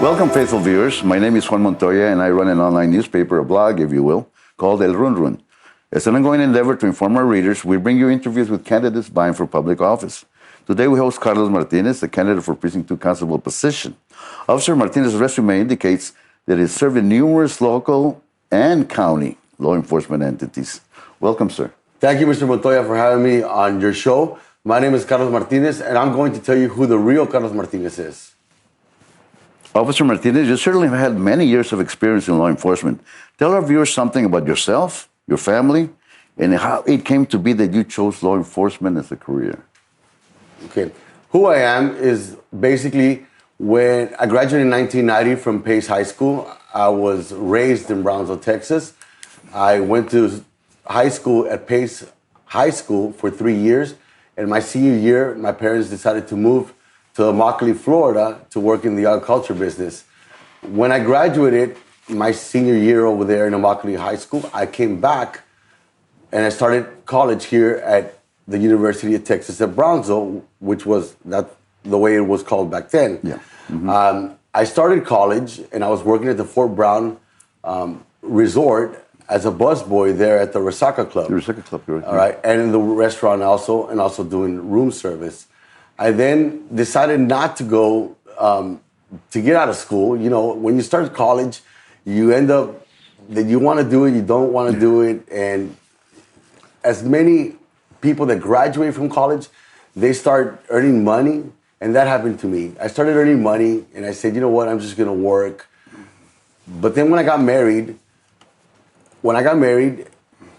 Welcome, faithful viewers. My name is Juan Montoya, and I run an online newspaper, a blog, if you will, called El Run Run. As an ongoing endeavor to inform our readers, we bring you interviews with candidates vying for public office. Today, we host Carlos Martinez, the candidate for Precinct 2 Constable position. Officer Martinez's resume indicates that he served in numerous local and county law enforcement entities. Welcome, sir. Thank you, Mr. Montoya, for having me on your show. My name is Carlos Martinez, and I'm going to tell you who the real Carlos Martinez is. Officer Martinez, you certainly have had many years of experience in law enforcement. Tell our viewers something about yourself, your family, and how it came to be that you chose law enforcement as a career. Okay. Who I am is basically when I graduated in 1990 from Pace High School. I was raised in Brownsville, Texas. I went to high school at Pace High School for 3 years. And my senior year, my parents decided to move to Immokalee, Florida to work in the agriculture business. When I graduated my senior year over there in Immokalee High School, I came back and I started college here at the University of Texas at Brownsville, which was that the way it was called back then. Yeah. Mm-hmm. I started college and I was working at the Fort Brown Resort as a busboy there at the Resaca Club. The Resaca Club, correct. All right, and in the restaurant also, and also doing room service. I then decided not to go to get out of school. You know, when you start college, you end up that you want to do it, you don't want to do it, and as many people that graduate from college, they start earning money, and that happened to me. I started earning money, and I said, you know what, I'm just going to work. But then when I got married,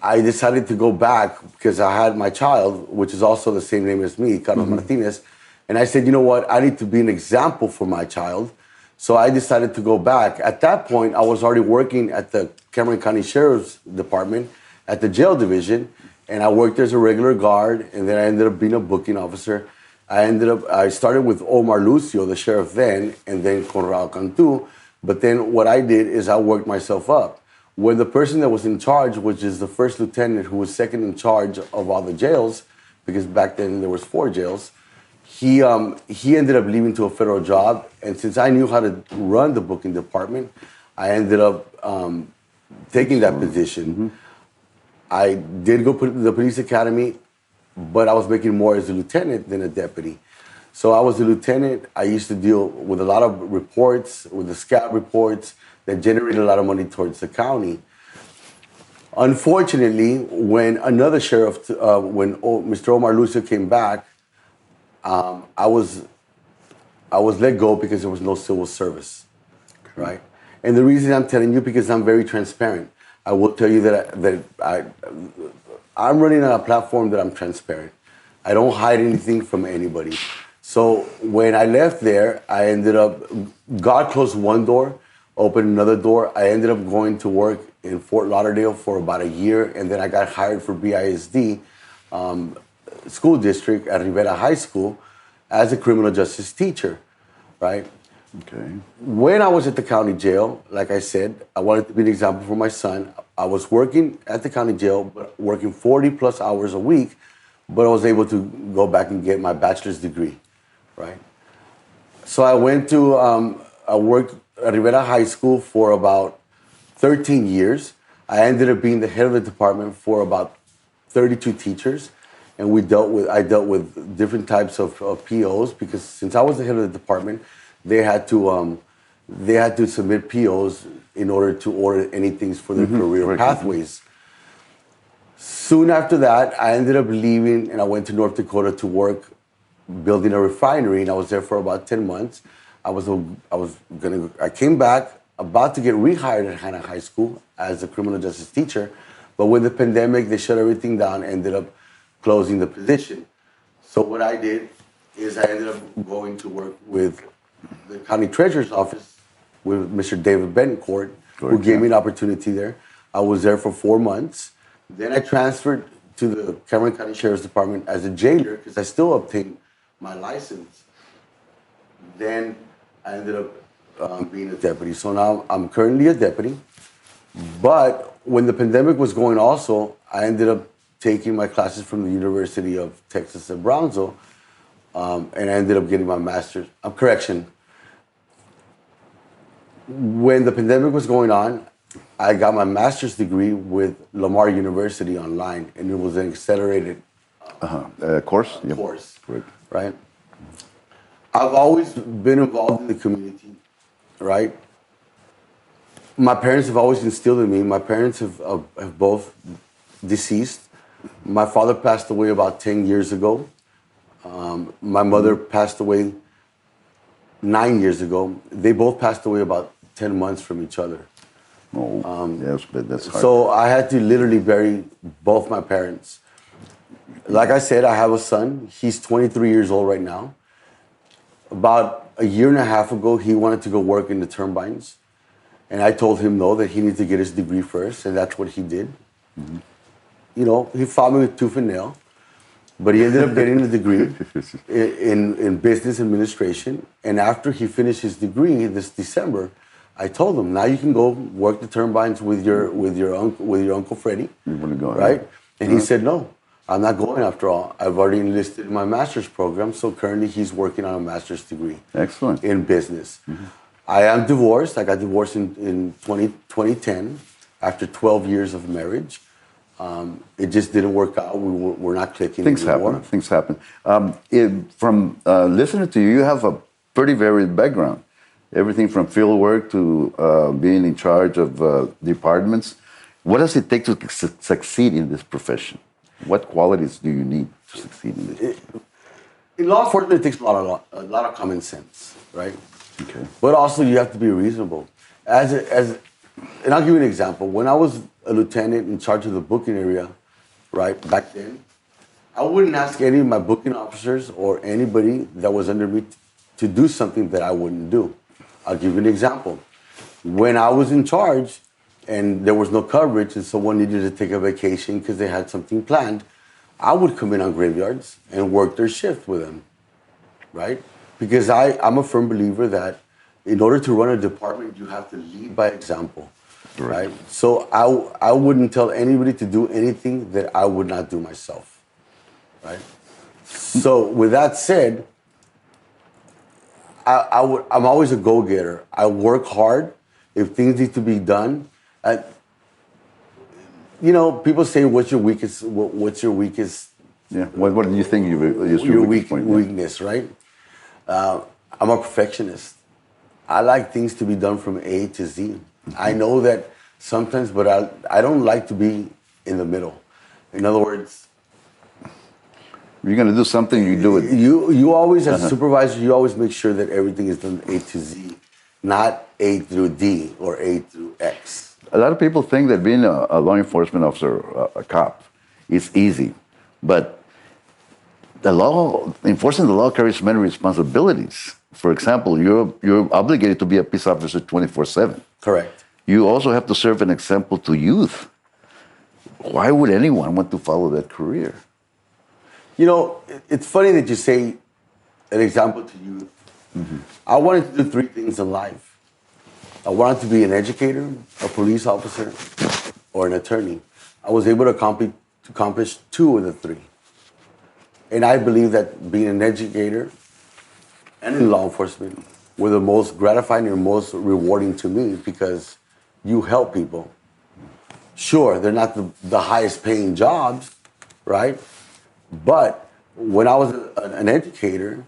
I decided to go back because I had my child, which is also the same name as me, Carlos Martinez. And I said, you know what, I need to be an example for my child. So I decided to go back. At that point, I was already working at the Cameron County Sheriff's Department at the jail division. And I worked as a regular guard, and then I ended up being a booking officer. I started with Omar Lucio, the sheriff then, and then Conrado Cantu. But then what I did is I worked myself up. When the person that was in charge, which is the first lieutenant who was second in charge of all the jails, because back then there was 4 jails, he ended up leaving to a federal job. And since I knew how to run the booking department, I ended up taking that position. Mm-hmm. I did go to the police academy, but I was making more as a lieutenant than a deputy. So I was a lieutenant. I used to deal with a lot of reports, with the scout reports, that generated a lot of money towards the county. Unfortunately, when another sheriff, when Mr. Omar Lucio came back, I was let go because there was no civil service, right? And the reason I'm telling you, because I'm very transparent. I will tell you that I'm running on a platform that I'm transparent. I don't hide anything from anybody. So when I left there, I ended up, God closed one door, opened another door. I ended up going to work in Fort Lauderdale for about a year, and then I got hired for BISD school district at Rivera High School as a criminal justice teacher, right? Okay. When I was at the county jail, like I said, I wanted to be an example for my son. I was working at the county jail, but working 40 plus hours a week, but I was able to go back and get my bachelor's degree, right? So I went to, I worked at Rivera High School for about 13 years. I ended up being the head of the department for about 32 teachers. And I dealt with different types of POs, because since I was the head of the department, they had to submit POs in order to order anything for their career pathways. Soon after that, I ended up leaving and I went to North Dakota to work building a refinery, and I was there for about 10 months. I came back about to get rehired at Hannah High School as a criminal justice teacher, but with the pandemic, they shut everything down, ended up closing the position. So what I did is I ended up going to work with the county treasurer's office with Mr. David Bencourt, who gave me an opportunity there. I was there for 4 months. Then I transferred to the Cameron County Sheriff's Department as a jailer because I still obtained my license. Then I ended up being a deputy. So now I'm currently a deputy. But when the pandemic was going also, I ended up taking my classes from the University of Texas at Brownsville, and I ended up getting my master's. When the pandemic was going on, I got my master's degree with Lamar University online, and it was an accelerated Course? Yep. course, Correct. right? I've always been involved in the community, right? My parents have always instilled in me. My parents have both deceased. My father passed away about 10 years ago. My mother passed away 9 years ago. They both passed away about 10 months from each other. Oh, yes, but that's hard. So I had to literally bury both my parents. Like I said, I have a son. He's 23 years old right now. About a year and a half ago, he wanted to go work in the turbines. And I told him no, that he needed to get his degree first, and that's what he did. Mm-hmm. You know, he fought me with tooth and nail, but he ended up getting a degree in business administration. And after he finished his degree this December, I told him, now you can go work the turbines with your uncle Freddie, You want to go right? ahead? And he said, no, I'm not going after all. I've already enlisted in my master's program, so currently he's working on a master's degree. Excellent. In business. I am divorced. I got divorced in 2010 after 12 years of marriage. It just didn't work out. We're not clicking Things anymore. happen. Things happen. From listening to you, you have a pretty varied background. Everything from field work to being in charge of departments. What does it take to succeed in this profession? What qualities do you need to succeed in this? In law enforcement, it takes a lot of common sense, right? Okay. But also, you have to be reasonable. And I'll give you an example. When I was a lieutenant in charge of the booking area, right, back then, I wouldn't ask any of my booking officers or anybody that was under me to do something that I wouldn't do. I'll give you an example. When I was in charge and there was no coverage and someone needed to take a vacation because they had something planned, I would come in on graveyards and work their shift with them, right? Because I'm a firm believer that in order to run a department, you have to lead by example, right? So I wouldn't tell anybody to do anything that I would not do myself, right? So with that said, I'm always a go-getter. I work hard. If things need to be done, you know, people say, what's your weakest? What's your weakest? Yeah. What do you think is Your weakest point? weakness, right? I'm a perfectionist. I like things to be done from A to Z. I know that sometimes, but I don't like to be in the middle. In other words, You're going to do something, you do it. you always, as a supervisor, you always make sure that everything is done A to Z, not A through D or A through X. A lot of people think that being a law enforcement officer, a cop, is easy. But enforcing the law carries many responsibilities. For example, you're obligated to be a peace officer 24/7. Correct. You also have to serve an example to youth. Why would anyone want to follow that career? You know, it's funny that you say an example to youth. I wanted to do three things in life. I wanted to be an educator, a police officer, or an attorney. I was able to accomplish two of the three. And I believe that being an educator and in law enforcement were the most gratifying and most rewarding to me because you help people. Sure, they're not the highest paying jobs, right? But when I was an educator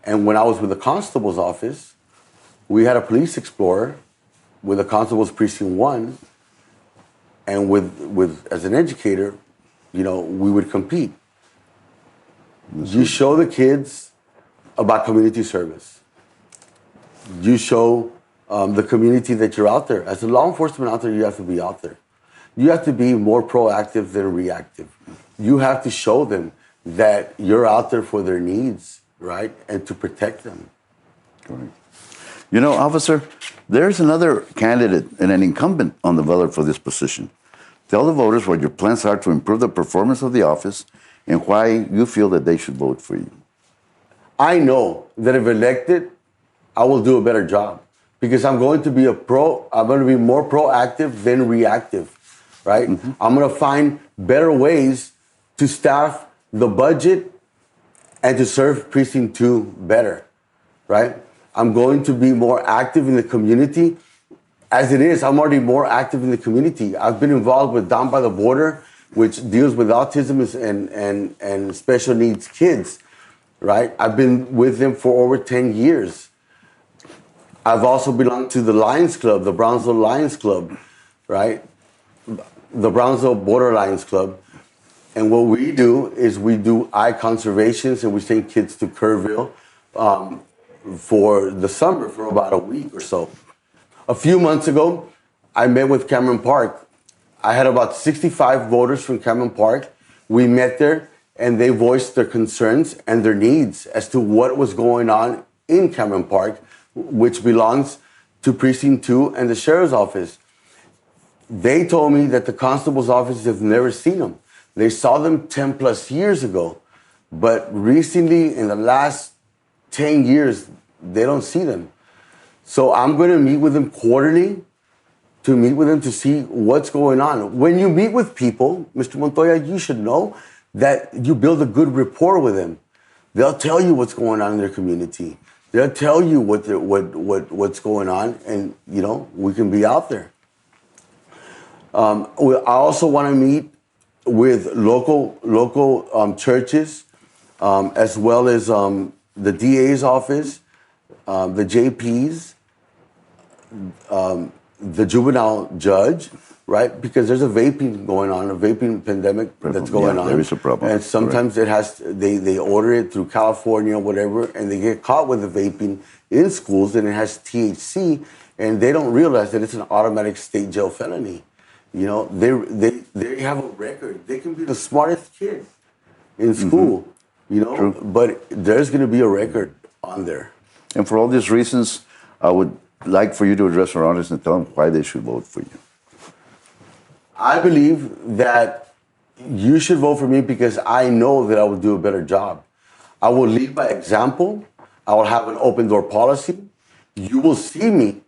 and when I was with the constable's office, we had a police explorer with the constable's precinct 1, and with as an educator, you know, we would compete. You show the kids about community service. You show the community that you're out there. As a law enforcement out there, you have to be out there. You have to be more proactive than reactive. You have to show them that you're out there for their needs, right? And to protect them. Correct. You know, officer, there's another candidate and an incumbent on the ballot for this position. Tell the voters what your plans are to improve the performance of the office and why you feel that they should vote for you. I know that if elected, I will do a better job because I'm going to be I'm going to be more proactive than reactive, right? I'm going to find better ways to staff the budget and to serve precinct 2 better, right? I'm going to be more active in the community. As it is, I'm already more active in the community. I've been involved with Down by the Border, which deals with autism and special needs kids, right? I've been with them for over 10 years. I've also belonged to the Lions Club, the Brownsville Lions Club, right? The Brownsville Border Lions Club. And what we do is we do eye conservations, and we send kids to Kerrville for the summer for about a week or so. A few months ago, I met with Cameron Park. I had about 65 voters from Cameron Park. We met there, and they voiced their concerns and their needs as to what was going on in Cameron Park, which belongs to Precinct 2 and the Sheriff's Office. They told me that the Constable's office have never seen them. They saw them 10 plus years ago, but recently, in the last 10 years, they don't see them. So I'm going to meet with them quarterly to see what's going on. When you meet with people, Mr. Montoya, you should know that you build a good rapport with them. They'll tell you what's going on in their community. They'll tell you what's going on, and we can be out there. I also want to meet with local churches, as well as the DA's office, the JPs, the juvenile judge, right? Because there's a vaping going on, a vaping pandemic that's going on. There is a problem. And sometimes they order it through California or whatever, and they get caught with the vaping in schools, and it has THC, and they don't realize that it's an automatic state jail felony. They have a record. They can be the smartest kid in school, True. but there's going to be a record on there. And for all these reasons, I would like for you to address our audience and tell them why they should vote for you. I believe that you should vote for me because I know that I will do a better job. I will lead by example. I will have an open door policy. You will see me.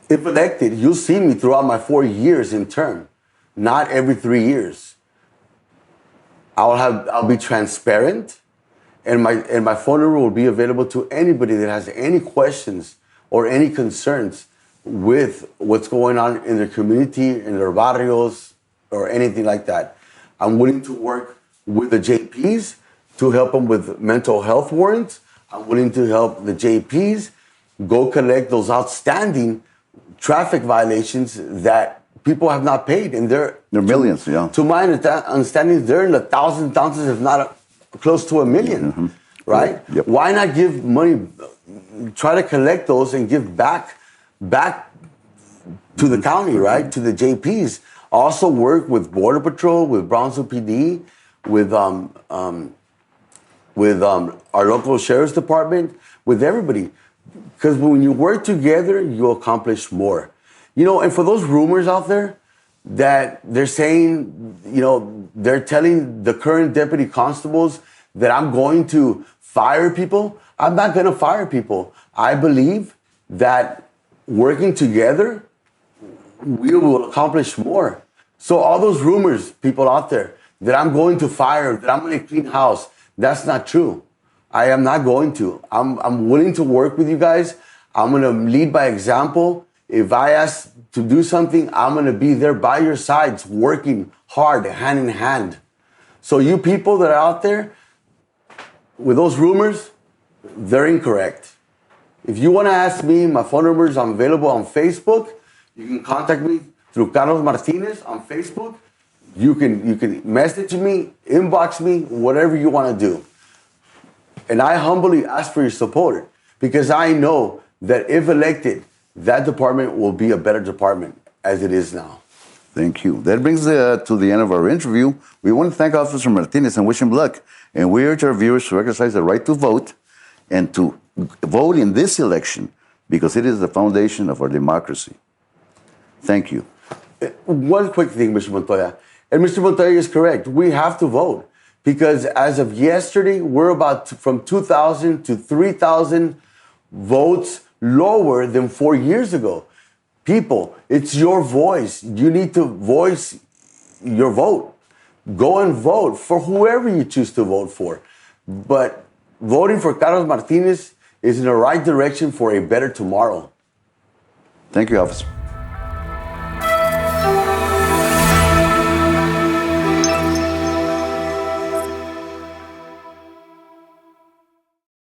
If elected, you'll see me throughout my 4 years in term, not every 3 years. I'll be transparent, and my phone number will be available to anybody that has any questions or any concerns with what's going on in their community, in their barrios, or anything like that. I'm willing to work with the JPs to help them with mental health warrants. I'm willing to help the JPs go collect those outstanding traffic violations that people have not paid, and they're millions. To my understanding, they're in the thousands, if not close to 1 million, right? Yep. Why not give money? Try to collect those and give back to the county, right? To the JPs. Also work with Border Patrol, with Brownsville PD, with our local sheriff's department, with everybody. Because when you work together, you accomplish more. And for those rumors out there that they're saying, they're telling the current deputy constables that I'm going to fire people, I'm not going to fire people. I believe that working together, we will accomplish more. So all those rumors, people out there, that I'm going to fire, that I'm going to clean house, that's not true. I am not going to. I'm willing to work with you guys. I'm going to lead by example. If I ask to do something, I'm going to be there by your sides, working hard, hand in hand. So you people that are out there with those rumors, they're incorrect. If you want to ask me, my phone number is available on Facebook. You can contact me through Carlos Martinez on Facebook. You can message me, inbox me, whatever you want to do. And I humbly ask for your support because I know that if elected, that department will be a better department as it is now. Thank you. That brings us to the end of our interview. We want to thank Officer Martinez and wish him luck. And we urge our viewers to exercise the right to vote and to vote in this election because it is the foundation of our democracy. Thank you. One quick thing, Mr. Montoya. And Mr. Montoya is correct. We have to vote. Because as of yesterday, we're about from 2,000 to 3,000 votes lower than 4 years ago. People, it's your voice. You need to voice your vote. Go and vote for whoever you choose to vote for. But voting for Carlos Martinez is in the right direction for a better tomorrow. Thank you, officer.